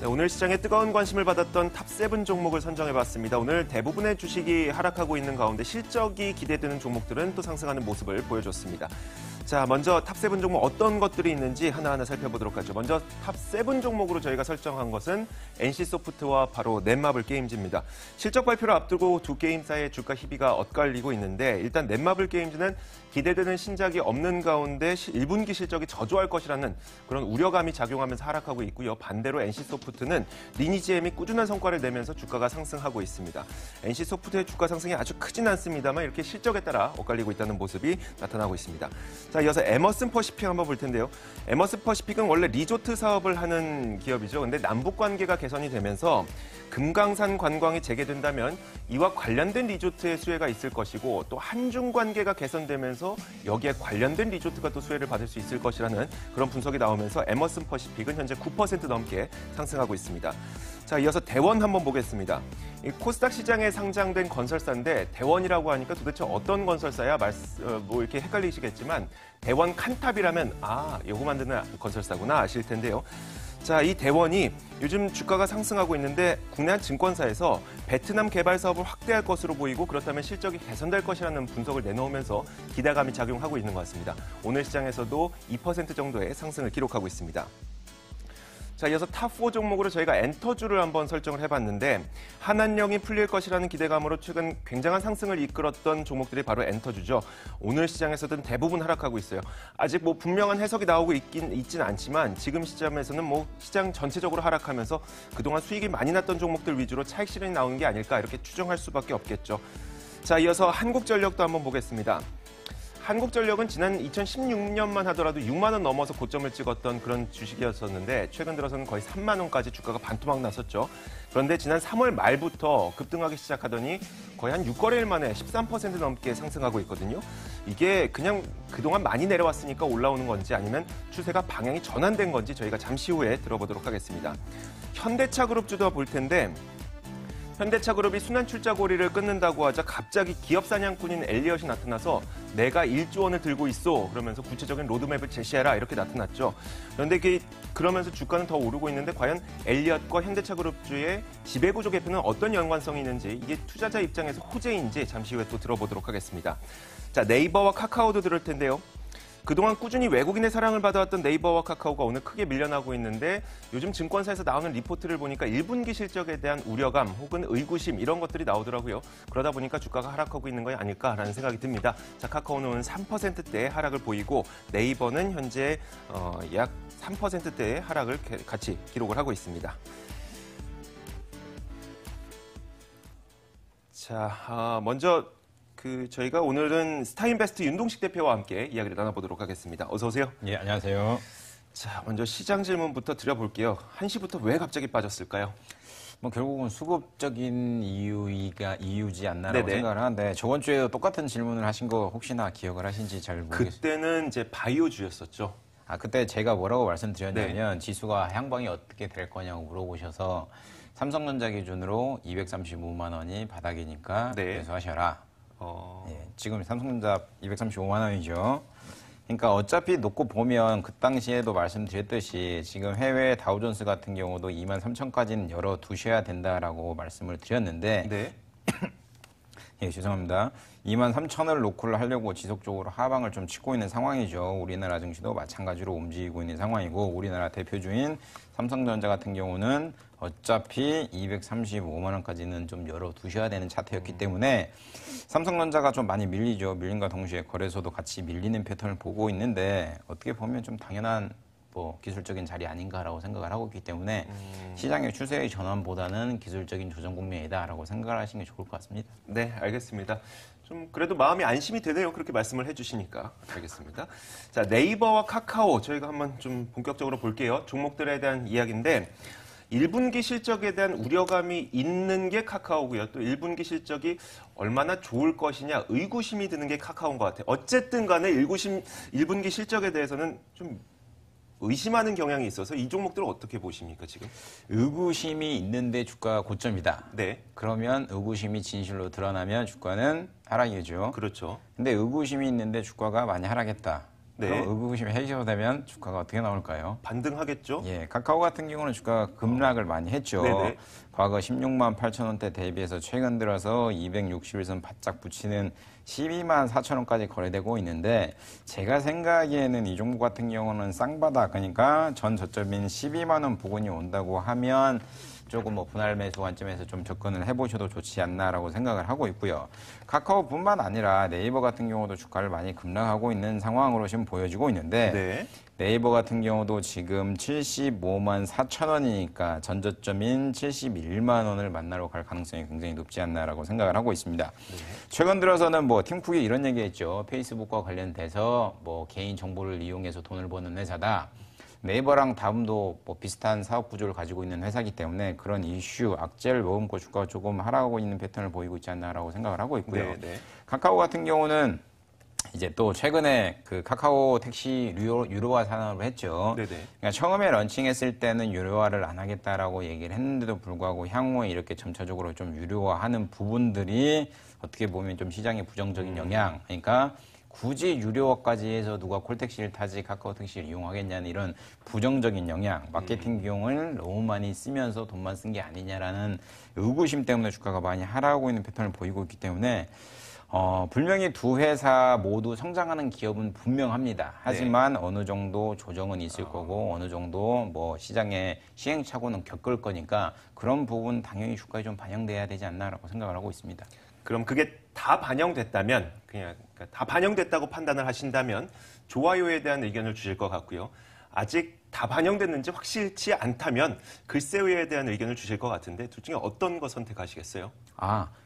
네, 오늘 시장에 뜨거운 관심을 받았던 탑7 종목을 선정해봤습니다. 오늘 대부분의 주식이 하락하고 있는 가운데 실적이 기대되는 종목들은 또 상승하는 모습을 보여줬습니다. 자, 먼저 탑7 종목 어떤 것들이 있는지 하나하나 살펴보도록 하죠. 먼저 탑7 종목으로 저희가 설정한 것은 NC소프트와 바로 넷마블 게임즈입니다. 실적 발표를 앞두고 두 게임사의 주가 희비가 엇갈리고 있는데 일단 넷마블 게임즈는 기대되는 신작이 없는 가운데 1분기 실적이 저조할 것이라는 그런 우려감이 작용하면서 하락하고 있고요. 반대로 NC소프트는 리니지M이 꾸준한 성과를 내면서 주가가 상승하고 있습니다. NC소프트의 주가 상승이 아주 크진 않습니다만 이렇게 실적에 따라 엇갈리고 있다는 모습이 나타나고 있습니다. 자, 이어서 에머슨 퍼시픽 한번 볼 텐데요. 에머슨 퍼시픽은 원래 리조트 사업을 하는 기업이죠. 근데 남북 관계가 개선이 되면서 금강산 관광이 재개된다면 이와 관련된 리조트의 수혜가 있을 것이고 또 한중 관계가 개선되면서 여기에 관련된 리조트가 또 수혜를 받을 수 있을 것이라는 그런 분석이 나오면서 에머슨 퍼시픽은 현재 9% 넘게 상승하고 있습니다. 자, 이어서 대원 한번 보겠습니다. 이 코스닥 시장에 상장된 건설사인데 대원이라고 하니까 도대체 어떤 건설사야? 뭐 이렇게 헷갈리시겠지만 대원 칸탑이라면 요거 만드는 건설사구나 아실 텐데요. 자, 이 대원이 요즘 주가가 상승하고 있는데 국내 한 증권사에서 베트남 개발 사업을 확대할 것으로 보이고 그렇다면 실적이 개선될 것이라는 분석을 내놓으면서 기대감이 작용하고 있는 것 같습니다. 오늘 시장에서도 2% 정도의 상승을 기록하고 있습니다. 자, 이어서 탑4 종목으로 저희가 엔터주를 한번 설정을 해봤는데 한한령이 풀릴 것이라는 기대감으로 최근 굉장한 상승을 이끌었던 종목들이 바로 엔터주죠. 오늘 시장에서는 대부분 하락하고 있어요. 아직 뭐 분명한 해석이 나오고 있진 않지만 지금 시점에서는 뭐 시장 전체적으로 하락하면서 그동안 수익이 많이 났던 종목들 위주로 차익 실현이 나오는 게 아닐까 이렇게 추정할 수밖에 없겠죠. 자, 이어서 한국전력도 한번 보겠습니다. 한국전력은 지난 2016년만 하더라도 6만 원 넘어서 고점을 찍었던 그런 주식이었었는데 최근 들어서는 거의 3만 원까지 주가가 반토막 났었죠. 그런데 지난 3월 말부터 급등하기 시작하더니 거의 한 6거래일 만에 13% 넘게 상승하고 있거든요. 이게 그냥 그동안 많이 내려왔으니까 올라오는 건지 아니면 추세가 방향이 전환된 건지 저희가 잠시 후에 들어보도록 하겠습니다. 현대차그룹주도 볼 텐데 현대차그룹이 순환출자고리를 끊는다고 하자 갑자기 기업 사냥꾼인 엘리엇이 나타나서 내가 1조 원을 들고 있어 그러면서 구체적인 로드맵을 제시해라 이렇게 나타났죠. 그런데 그러면서 주가는 더 오르고 있는데 과연 엘리엇과 현대차그룹주의 지배구조 개편은 어떤 연관성이 있는지 이게 투자자 입장에서 호재인지 잠시 후에 또 들어보도록 하겠습니다. 자, 네이버와 카카오도 들을 텐데요. 그동안 꾸준히 외국인의 사랑을 받아왔던 네이버와 카카오가 오늘 크게 밀려나고 있는데 요즘 증권사에서 나오는 리포트를 보니까 1분기 실적에 대한 우려감 혹은 의구심 이런 것들이 나오더라고요. 그러다 보니까 주가가 하락하고 있는 거 아닐까라는 생각이 듭니다. 자, 카카오는 3%대의 하락을 보이고 네이버는 현재 약 3%대의 하락을 같이 기록을 하고 있습니다. 자, 먼저 저희가 오늘은 스타인베스트 윤동식 대표와 함께 이야기를 나눠보도록 하겠습니다. 어서 오세요. 예, 안녕하세요. 자, 먼저 시장 질문부터 드려볼게요. 한시부터 왜 갑자기 빠졌을까요? 뭐 결국은 수급적인 이유지 않나라고 네네. 생각을 하는데 저번 주에도 똑같은 질문을 하신 거 혹시나 기억을 하신지 잘 모르겠어요. 그때는 이제 바이오주였었죠. 그때 제가 뭐라고 말씀드렸냐면 지수가 향방이 어떻게 될 거냐고 물어보셔서 삼성전자 기준으로 235만 원이 바닥이니까 매수하셔라. 예, 지금 삼성전자 235만 원이죠. 그러니까 어차피 놓고 보면 그 당시에도 말씀드렸듯이 지금 해외 다우존스 같은 경우도 23,000까지는 열어두셔야 된다라고 말씀을 드렸는데 예, 죄송합니다. 23,000을 놓고를 하려고 지속적으로 하방을 좀 치고 있는 상황이죠. 우리나라 증시도 마찬가지로 움직이고 있는 상황이고 우리나라 대표주인 삼성전자 같은 경우는 어차피 235만 원까지는 좀 열어두셔야 되는 차트였기 때문에 삼성전자가 좀 많이 밀리죠. 밀림과 동시에 거래소도 같이 밀리는 패턴을 보고 있는데 어떻게 보면 좀 당연한 기술적인 자리 아닌가라고 생각을 하고 있기 때문에 시장의 추세의 전환보다는 기술적인 조정 국면이다라고 생각을 하시는 게 좋을 것 같습니다. 네, 알겠습니다. 좀 그래도 마음이 안심이 되네요. 그렇게 말씀을 해주시니까. 알겠습니다. 자, 네이버와 카카오 저희가 한번 좀 본격적으로 볼게요. 종목들에 대한 이야기인데 1분기 실적에 대한 우려감이 있는 게 카카오고요. 또 1분기 실적이 얼마나 좋을 것이냐 의구심이 드는 게 카카오인 것 같아요. 어쨌든 간에 1분기 실적에 대해서는 좀 의심하는 경향이 있어서 이 종목들을 어떻게 보십니까, 지금? 의구심이 있는데 주가가 고점이다. 네. 그러면 의구심이 진실로 드러나면 주가는 하락이죠. 그렇죠. 근데 의구심이 있는데 주가가 많이 하락했다. 네. 그럼 의구심이 해소되면 주가가 어떻게 나올까요? 반등하겠죠? 예, 카카오 같은 경우는 주가가 급락을 많이 했죠. 네네. 과거 16만 8천 원대 대비해서 최근 들어서 260일선 바짝 붙이는 12만 4천 원까지 거래되고 있는데 제가 생각하기에는 이 종목 같은 경우는 쌍바닥, 그러니까 전 저점인 12만 원 부근이 온다고 하면 조금 뭐 분할 매수 관점에서 좀 접근을 해보셔도 좋지 않나라고 생각을 하고 있고요. 카카오뿐만 아니라 네이버 같은 경우도 주가를 많이 급락하고 있는 상황으로 지금 보여지고 있는데 네. 네이버 같은 경우도 지금 75만 4천 원이니까 전저점인 71만 원을 만나러 갈 가능성이 굉장히 높지 않나라고 생각을 하고 있습니다. 네. 최근 들어서는 뭐 팀쿡이 이런 얘기했죠. 페이스북과 관련돼서 뭐 개인 정보를 이용해서 돈을 버는 회사다. 네이버랑 다음도 뭐 비슷한 사업 구조를 가지고 있는 회사이기 때문에 그런 이슈, 악재를 머금고 주가가 조금 하락하고 있는 패턴을 보이고 있지 않나라고 생각을 하고 있고요. 네, 네. 카카오 같은 경우는 이제 또 최근에 그 카카오 택시 유료화 산업을 했죠. 네네. 그러니까 처음에 런칭했을 때는 유료화를 안 하겠다라고 얘기를 했는데도 불구하고 향후에 이렇게 점차적으로 좀 유료화하는 부분들이 어떻게 보면 좀 시장에 부정적인 영향, 그러니까 굳이 유료화까지 해서 누가 콜택시를 타지 카카오 택시를 이용하겠냐는 이런 부정적인 영향, 마케팅 비용을 너무 많이 쓰면서 돈만 쓴 게 아니냐라는 의구심 때문에 주가가 많이 하락하고 있는 패턴을 보이고 있기 때문에 분명히 두 회사 모두 성장하는 기업은 분명합니다. 하지만 네. 어느 정도 조정은 있을 거고 어느 정도 뭐 시장에 시행착오는 겪을 거니까 그런 부분 당연히 주가에 좀 반영돼야 되지 않나라고 생각을 하고 있습니다. 그럼 그게 다 반영됐다면 그러니까 다 반영됐다고 판단을 하신다면 좋아요에 대한 의견을 주실 것 같고요. 아직 다 반영됐는지 확실치 않다면 글쎄요에 대한 의견을 주실 것 같은데 둘 중에 어떤 거 선택하시겠어요?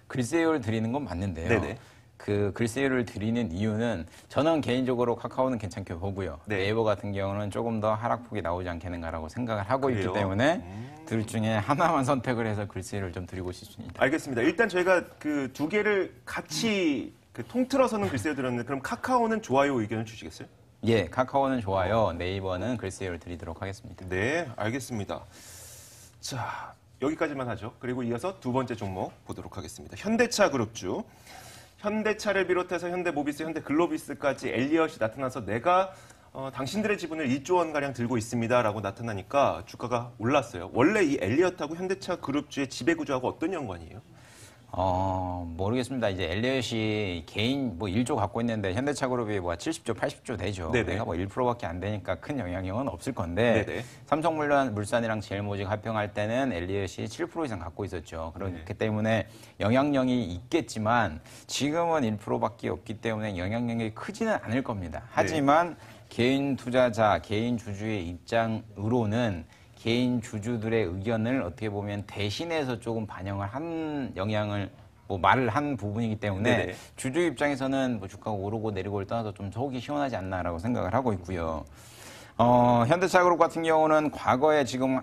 글쎄요를 드리는 건 맞는데요. 네네. 그 글쎄요를 드리는 이유는 저는 개인적으로 카카오는 괜찮게 보고요. 네. 네이버 같은 경우는 조금 더 하락폭이 나오지 않겠는가라고 생각을 하고 그래요? 있기 때문에 둘 중에 하나만 선택을 해서 글쎄요를 좀 드리고 싶습니다. 알겠습니다. 일단 저희가 그 두 개를 같이 통틀어서는 글쎄요 드렸는데 그럼 카카오는 좋아요 의견을 주시겠어요? 예, 카카오는 좋아요. 네이버는 글쎄요를 드리도록 하겠습니다. 네, 알겠습니다. 자, 여기까지만 하죠. 그리고 이어서 두 번째 종목 보도록 하겠습니다. 현대차 그룹주. 현대차를 비롯해서 현대모비스, 현대글로비스까지 엘리엇이 나타나서 내가 당신들의 지분을 1조 원가량 들고 있습니다라고 나타나니까 주가가 올랐어요. 원래 이 엘리엇하고 현대차 그룹주의 지배구조하고 어떤 연관이에요? 모르겠습니다. 이제 엘리엇이 개인 뭐 1조 갖고 있는데 현대차 그룹이 뭐 70조, 80조 되죠. 네네. 내가 뭐 1%밖에 안 되니까 큰 영향력은 없을 건데 네네. 삼성물산이랑 제일모직 합병할 때는 엘리엇이 7% 이상 갖고 있었죠. 그렇기 때문에 영향력이 있겠지만 지금은 1%밖에 없기 때문에 영향력이 크지는 않을 겁니다. 하지만 개인 투자자, 개인 주주의 입장으로는 개인 주주들의 의견을 어떻게 보면 대신해서 조금 반영을 한 영향을 말을 한 부분이기 때문에 네네. 주주 입장에서는 뭐 주가가 오르고 내리고를 떠나서 좀 속이 시원하지 않나라고 생각을 하고 있고요. 현대차그룹 같은 경우는 과거에 지금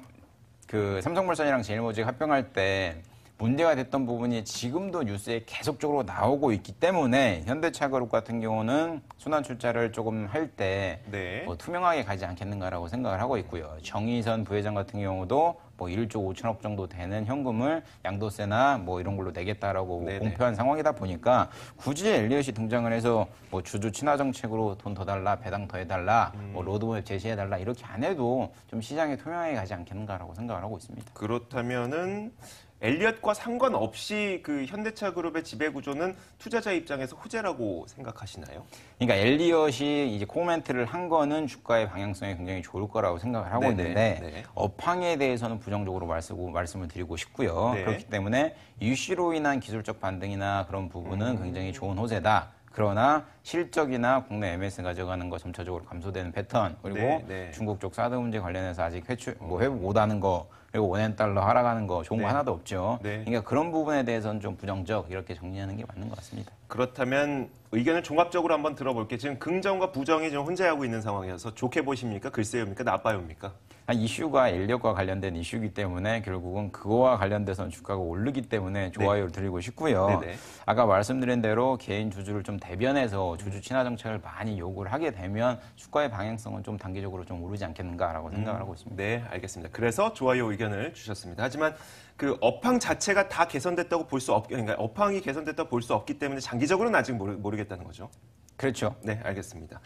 그 삼성물산이랑 제일모직 합병할 때 문제가 됐던 부분이 지금도 뉴스에 계속적으로 나오고 있기 때문에 현대차그룹 같은 경우는 순환출자를 조금 할 때 네. 투명하게 가지 않겠는가라고 생각을 하고 있고요. 정의선 부회장 같은 경우도 뭐 1조 5천억 정도 되는 현금을 양도세나 뭐 이런 걸로 내겠다라고 네네. 공표한 상황이다 보니까 굳이 엘리엇이 등장을 해서 뭐 주주 친화 정책으로 돈 더 달라, 배당 더 해달라, 뭐 로드맵 제시해달라 이렇게 안 해도 좀 시장에 투명하게 가지 않겠는가라고 생각을 하고 있습니다. 그렇다면은 엘리엇과 상관없이 그 현대차 그룹의 지배 구조는 투자자 입장에서 호재라고 생각하시나요? 그러니까 엘리엇이 이제 코멘트를 한 거는 주가의 방향성이 굉장히 좋을 거라고 생각을 하고 네네, 있는데 네네. 업황에 대해서는 부정적으로 말씀을 드리고 싶고요. 네. 그렇기 때문에 이슈로 인한 기술적 반등이나 그런 부분은 굉장히 좋은 호재다. 그러나 실적이나 국내 MS 가져가는 거 점차적으로 감소되는 패턴 그리고 네, 네. 중국 쪽 사드 문제 관련해서 아직 회복 못하는 거 그리고 원엔달러 하락하는 거 좋은 거 하나도 없죠. 네. 그러니까 그런 부분에 대해서는 좀 부정적 이렇게 정리하는 게 맞는 것 같습니다. 그렇다면 의견을 종합적으로 한번 들어볼게요. 지금 긍정과 부정이 좀 혼재하고 있는 상황이어서 좋게 보십니까? 글쎄요입니까? 나빠요입니까? 이슈가 엘리엇과 관련된 이슈이기 때문에 결국은 그거와 관련돼서는 주가가 오르기 때문에 좋아요를 드리고 싶고요. 네네. 아까 말씀드린 대로 개인 주주를 좀 대변해서 주주 친화 정책을 많이 요구를 하게 되면 주가의 방향성은 좀 단기적으로 좀 오르지 않겠는가라고 생각을 하고 있습니다. 네, 알겠습니다. 그래서 좋아요 의견을 주셨습니다. 하지만 그 업황 자체가 다 개선됐다고 볼 수 그러니까 업황이 개선됐다고 볼 수 없기 때문에 장기적으로는 아직 모르겠다는 거죠. 그렇죠. 네, 알겠습니다.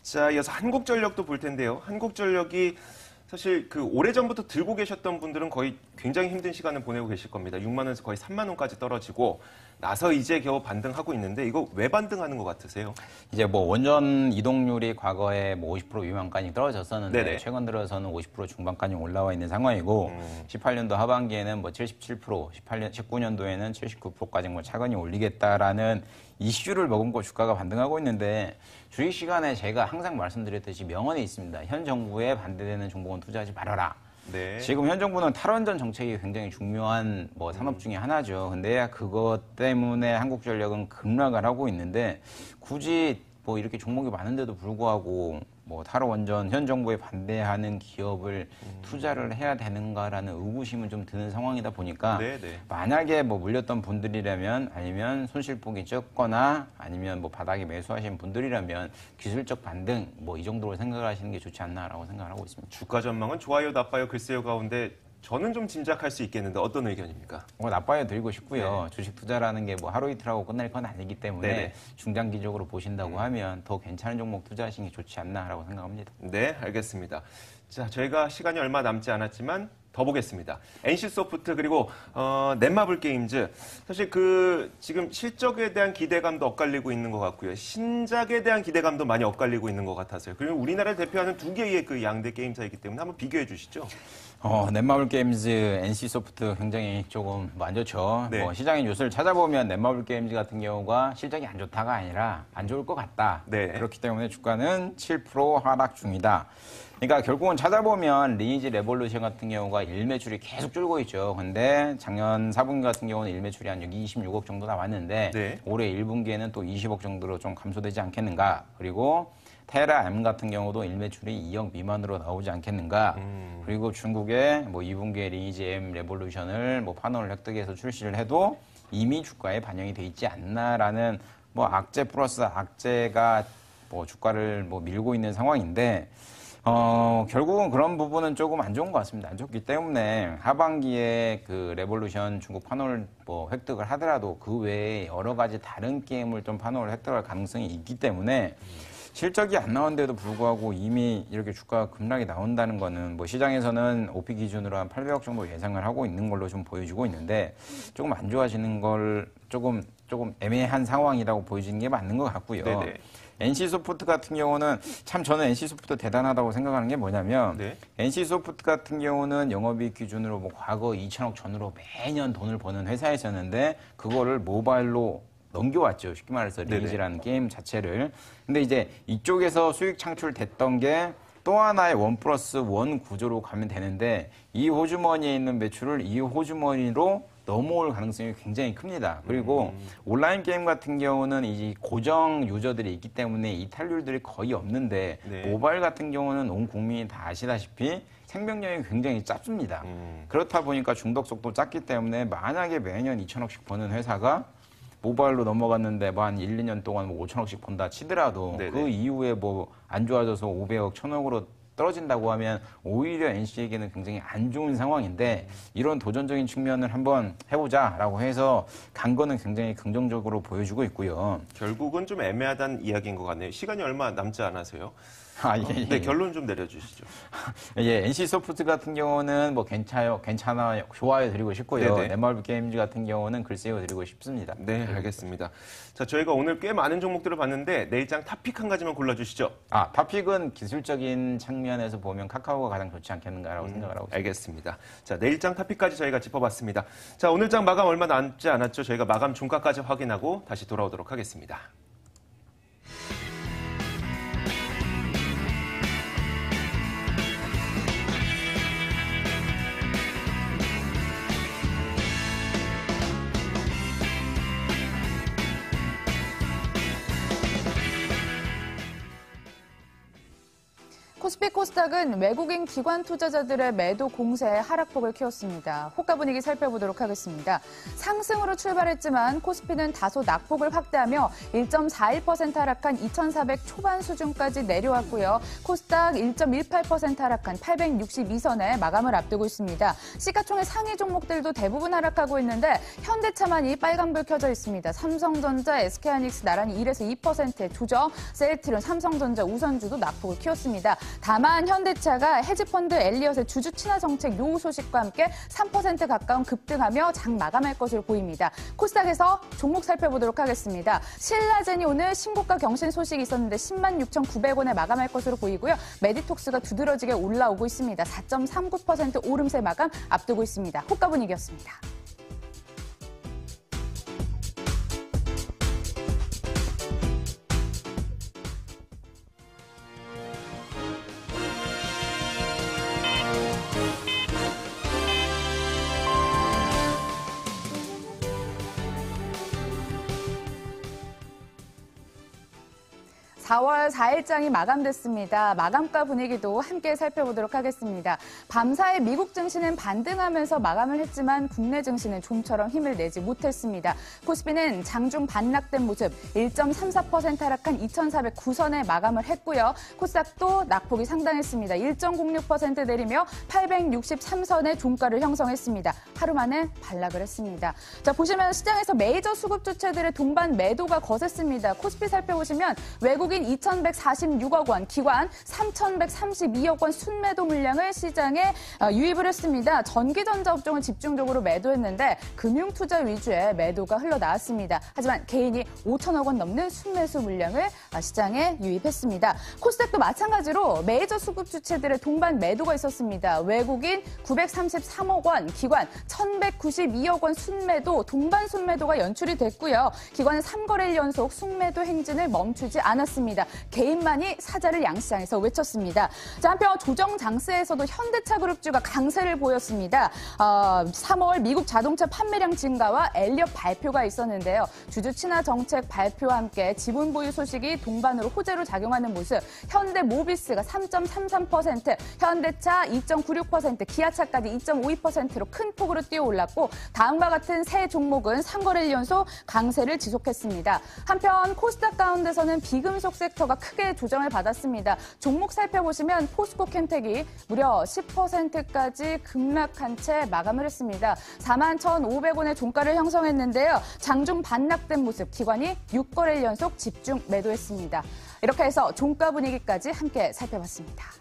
자, 이어서 한국전력도 볼 텐데요. 한국전력이 사실 그 오래전부터 들고 계셨던 분들은 거의 굉장히 힘든 시간을 보내고 계실 겁니다. 6만 원에서 거의 3만 원까지 떨어지고 나서 이제 겨우 반등하고 있는데 이거 왜 반등하는 것 같으세요? 이제 뭐 원전 이동률이 과거에 뭐 50% 미만까지 떨어졌었는데 네네. 최근 들어서는 50% 중반까지 올라와 있는 상황이고 18년도 하반기에는 뭐 77%, 19년도에는 79%까지 뭐 차근히 올리겠다라는 이슈를 머금고 주가가 반등하고 있는데 주식 시간에 제가 항상 말씀드렸듯이 명언이 있습니다. 현 정부에 반대되는 종목은 투자하지 말아라. 네. 지금 현 정부는 탈원전 정책이 굉장히 중요한 뭐 산업 중에 하나죠. 근데 그것 때문에 한국전력은 급락을 하고 있는데 굳이 뭐 이렇게 종목이 많은데도 불구하고 뭐 탈원전 현 정부에 반대하는 기업을 투자를 해야 되는가라는 의구심은 좀 드는 상황이다 보니까 네네. 만약에 뭐 물렸던 분들이라면 아니면 손실폭이 적거나 아니면 뭐 바닥에 매수하신 분들이라면 기술적 반등 뭐 이 정도로 생각을 하시는 게 좋지 않나라고 생각을 하고 있습니다. 주가 전망은 좋아요, 나빠요, 글쎄요 가운데 저는 좀 짐작할 수 있겠는데 어떤 의견입니까? 뭐 나빠요 드리고 싶고요. 주식 투자라는 게 뭐 하루 이틀하고 끝날 건 아니기 때문에 네네. 중장기적으로 보신다고 하면 더 괜찮은 종목 투자하시는 게 좋지 않나라고 생각합니다. 네, 알겠습니다. 자, 저희가 시간이 얼마 남지 않았지만 더 보겠습니다. NC소프트 그리고 넷마블 게임즈 사실 그 지금 실적에 대한 기대감도 엇갈리고 있는 것 같고요. 신작에 대한 기대감도 많이 엇갈리고 있는 것 같아서요. 그리고 우리나라를 대표하는 두 개의 그 양대 게임사이기 때문에 한번 비교해 주시죠. 넷마블 게임즈, NC소프트 굉장히 조금 안 좋죠. 네. 뭐 시장의 뉴스를 찾아보면 넷마블 게임즈 같은 경우가 실적이 안 좋다가 아니라 안 좋을 것 같다. 네. 그렇기 때문에 주가는 7% 하락 중이다. 그러니까 결국은 찾아보면 리니지 레볼루션 같은 경우가 일매출이 계속 줄고 있죠. 근데 작년 4분기 같은 경우는 일매출이 한 26억 정도 나왔는데 네. 올해 1분기에는 또 20억 정도로 좀 감소되지 않겠는가. 그리고 테라 M 같은 경우도 일매출이 2억 미만으로 나오지 않겠는가. 그리고 중국의 뭐 2분기에 리니지 M 레볼루션을 뭐 판호를 획득해서 출시를 해도 이미 주가에 반영이 돼 있지 않나라는 뭐 악재 플러스 악재가 뭐 주가를 뭐 밀고 있는 상황인데 결국은 그런 부분은 조금 안 좋은 것 같습니다. 안 좋기 때문에 하반기에 그 레볼루션 중국 판호를 뭐 획득을 하더라도 그 외에 여러 가지 다른 게임을 좀 판호를 획득할 가능성이 있기 때문에 실적이 안 나온데도 불구하고 이미 이렇게 주가 급락이 나온다는 거는 뭐 시장에서는 OP 기준으로 한 800억 정도 예상을 하고 있는 걸로 좀 보여지고 있는데 조금 안 좋아지는 걸 조금 애매한 상황이라고 보여지는 게 맞는 것 같고요. 네네. NC소프트 같은 경우는 참 저는 NC소프트 대단하다고 생각하는 게 뭐냐면 네. NC소프트 같은 경우는 영업이익 기준으로 뭐 과거 2천억 전후로 매년 돈을 버는 회사였었는데 그거를 모바일로 넘겨왔죠. 쉽게 말해서 리니지라는 게임 자체를. 근데 이제 이쪽에서 수익 창출됐던 게 또 하나의 1+1 구조로 가면 되는데 이 호주머니에 있는 매출을 이 호주머니로 넘어올 가능성이 굉장히 큽니다. 그리고 온라인 게임 같은 경우는 이 고정 유저들이 있기 때문에 이탈률들이 거의 없는데 네. 모바일 같은 경우는 온 국민이 다 아시다시피 생명력이 굉장히 짧습니다. 그렇다 보니까 중독성도 작기 때문에 만약에 매년 2천억씩 버는 회사가 모바일로 넘어갔는데 뭐 한 1, 2년 동안 뭐 5천억씩 번다 치더라도 네네. 그 이후에 뭐 안 좋아져서 500억, 1,000억으로 떨어진다고 하면 오히려 NC에게는 굉장히 안 좋은 상황인데 이런 도전적인 측면을 한번 해보자라고 해서 간 거는 굉장히 긍정적으로 보여주고 있고요. 결국은 좀 애매하다는 이야기인 것 같네요. 시간이 얼마 남지 않아서요. 예. 네, 결론 좀 내려주시죠. 예, NC소프트 같은 경우는 뭐 괜찮아요, 좋아요 드리고 싶고요. 네네. 넷마블 게임즈 같은 경우는 글쎄요 드리고 싶습니다. 네, 알겠습니다. 자, 저희가 오늘 꽤 많은 종목들을 봤는데 내일장 탑픽 한 가지만 골라주시죠. 탑픽은 기술적인 측면에서 보면 카카오가 가장 좋지 않겠는가라고 생각을 하고 있습니다. 알겠습니다. 자, 내일장 탑픽까지 저희가 짚어봤습니다. 자, 오늘장 마감 얼마 남지 않았죠. 저희가 마감 종가까지 확인하고 다시 돌아오도록 하겠습니다. 코스피 코스닥은 외국인 기관 투자자들의 매도 공세에 하락폭을 키웠습니다. 호가 분위기 살펴보도록 하겠습니다. 상승으로 출발했지만 코스피는 다소 낙폭을 확대하며 1.41% 하락한 2,400 초반 수준까지 내려왔고요. 코스닥 1.18% 하락한 862선에 마감을 앞두고 있습니다. 시가총액 상위 종목들도 대부분 하락하고 있는데 현대차만이 빨간불 켜져 있습니다. 삼성전자, SK하이닉스 나란히 1에서 2%의 조정, 셀트리온, 삼성전자, 우선주도 낙폭을 키웠습니다. 다만 현대차가 헤지펀드 엘리엇의 주주 친화 정책 요구 소식과 함께 3% 가까운 급등하며 장 마감할 것으로 보입니다. 코스닥에서 종목 살펴보도록 하겠습니다. 신라젠이 오늘 신고가 경신 소식이 있었는데 106,900원에 마감할 것으로 보이고요. 메디톡스가 두드러지게 올라오고 있습니다. 4.39% 오름세 마감 앞두고 있습니다. 호가 분위기였습니다. 4월 4일장이 마감됐습니다. 마감가 분위기도 함께 살펴보도록 하겠습니다. 밤사이 미국 증시는 반등하면서 마감을 했지만 국내 증시는 좀처럼 힘을 내지 못했습니다. 코스피는 장중 반락된 모습 1.34% 하락한 2,409선에 마감을 했고요. 코스닥도 낙폭이 상당했습니다. 1.06% 내리며 863선의 종가를 형성했습니다. 하루 만에 반락을 했습니다. 자, 보시면 시장에서 메이저 수급 주체들의 동반 매도가 거셌습니다. 코스피 살펴보시면 외국인 2,146억 원, 기관 3,132억 원 순매도 물량을 시장에 유입을 했습니다. 전기전자 업종을 집중적으로 매도했는데 금융투자 위주의 매도가 흘러나왔습니다. 하지만 개인이 5천억 원 넘는 순매수 물량을 시장에 유입했습니다. 코스닥도 마찬가지로 메이저 수급 주체들의 동반 매도가 있었습니다. 외국인 933억 원, 기관 1,192억 원 순매도, 동반 순매도가 연출이 됐고요. 기관은 3거래일 연속 순매도 행진을 멈추지 않았습니다. 개인만이 사자를 양시장에서 외쳤습니다. 자, 한편 조정 장세에서도 현대차 그룹주가 강세를 보였습니다. 3월 미국 자동차 판매량 증가와 엘리엇 발표가 있었는데요. 주주 친화 정책 발표와 함께 지분 보유 소식이 동반으로 호재로 작용하는 모습. 현대모비스가 3.33%, 현대차 2.96%, 기아차까지 2.52%로 큰 폭으로 뛰어올랐고 다음과 같은 세 종목은 3거래일 연속 강세를 지속했습니다. 한편 코스닥 가운데서는 비금속 섹터가 크게 조정을 받았습니다. 종목 살펴보시면 포스코 캠텍이 무려 10%까지 급락한 채 마감을 했습니다. 41,500원의 종가를 형성했는데요. 장중 반락된 모습, 기관이 6거래일 연속 집중 매도했습니다. 이렇게 해서 종가 분위기까지 함께 살펴봤습니다.